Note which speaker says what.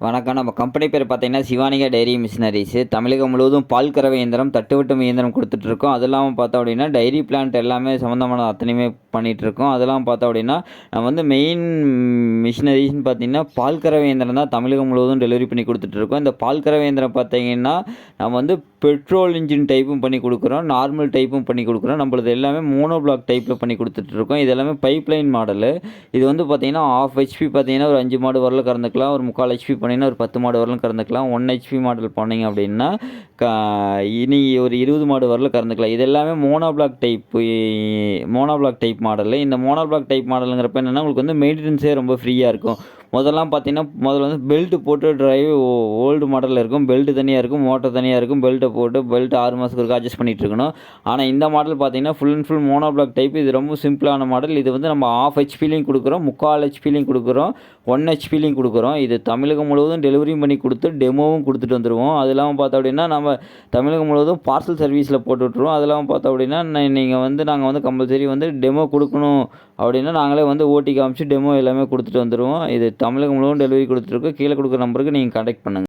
Speaker 1: வணக்கம். நம்ம கம்பெனி பேர் பார்த்தீங்கன்னா, சிவானிகா டெய்ரி மிஷினரீஸு. தமிழகம் முழுவதும் பால் கறவை இயந்திரம், தட்டுவட்டும் இயந்திரம் குடுத்துட்ருக்கோம். அது இல்லாம பார்த்தோம் அப்படின்னா, டைரி பிளான்ட் எல்லாமே சம்மந்தமான அத்தனையுமே பண்ணிட்டுருக்கோம். அதெல்லாம் பார்த்தோம் அப்படின்னா, நம்ம வந்து மெயின் மிஷினரீஸ்ன்னு பார்த்தீங்கன்னா, பால் கறவை இயந்திரம் தான் தமிழகம் முழுவதும் டெலிவரி பண்ணி குடுத்துட்ருக்கோம். இந்த பால் கறவை இயந்திரம் பார்த்தீங்கன்னா, நம்ம வந்து பெட்ரோல் இன்ஜின் டைப்பும் பண்ணி குடுக்குறோம், நார்மல் டைப்பும் பண்ணி குடுக்குறோம். நம்மளது எல்லாமே மோனோ பிளாக் டைப்பில பண்ணி குடுத்துட்ருக்கோம். இது எல்லாமே பைப்லைன் மாடலு. இது வந்து பார்த்தீங்கன்னா, 1/2 ஹெச்பி பார்த்தீங்கன்னா, ஒரு 5 மாடு வரலும் கறந்துக்கலாம். ஒரு 3/4 ஹெச்பி போனீங்கன்னா, ஒரு 10 மாடு வரலும் கறந்துக்கலாம். 1 ஹெச்பி மாடல் போனீங்க அப்படின்னா, க இனி ஒரு 20 மாடு வரலும் கறந்துக்கலாம். இது எல்லாமே மோனோ பிளாக் டைப் மாடலு. இந்த மோனோ பிளாக் டைப் மாடலுங்கிறப்ப என்னன்னா, உங்களுக்கு வந்து மெயின்டெனன்ஸே ரொம்ப ஃப்ரீயா இருக்கும். முதல்லாம் பார்த்தீங்கன்னா, முதல்ல வந்து பெல்ட் போட்டு டிரைவ் ஓல்டு மாடல்ல இருக்கும். பெல்ட் தனியா இருக்கும், மோட்டார் தனியா இருக்கும். பெல்ட்ட போட்டு பெல்ட் 6 மாசத்துக்கு ஒருக்கா அட்ஜஸ்ட் பண்ணிட்டு இருக்கணும். ஆனா, இந்த மாடல் பார்த்தீங்கன்னா, full and full mono black type. இது ரொம்ப சிம்பிளான மாடல். இது வந்து நம்ம 1/2 ஹெச்பிலயும் குடுக்குறோம், 3/4 ஹெச்பிலயும் குடுக்குறோம், 1 ஹெச்பிலயும் குடுக்குறோம். இது தமிழகம் முழுவதும் டெலிவரியும் பண்ணி குடுத்து, டெமோவும் குடுத்துட்டு வந்துருவோம். அது இல்லாம பார்த்தோம் அப்படின்னா, நம்ம தமிழகம் முழுவதும் பார்சல் சர்வீஸ்ல போட்டு விட்டுருவோம். அது இல்லாம பார்த்தோம் அப்படின்னா, நீங்க வந்து நாங்க வந்து கம்பல்சரி வந்து டெமோ குடுக்கணும் அப்படின்னா, நாங்களே வந்து ஓட்டி காமிச்சு டெமோ எல்லாமே குடுத்துட்டு வந்துருவோம். இது தமிழகம் முழுவதும் டெலிவரி குடுத்துட்டுருக்கோம். கீழ குடுக்குற நம்பருக்கு நீங்க கான்டாக்ட் பண்ணுங்க.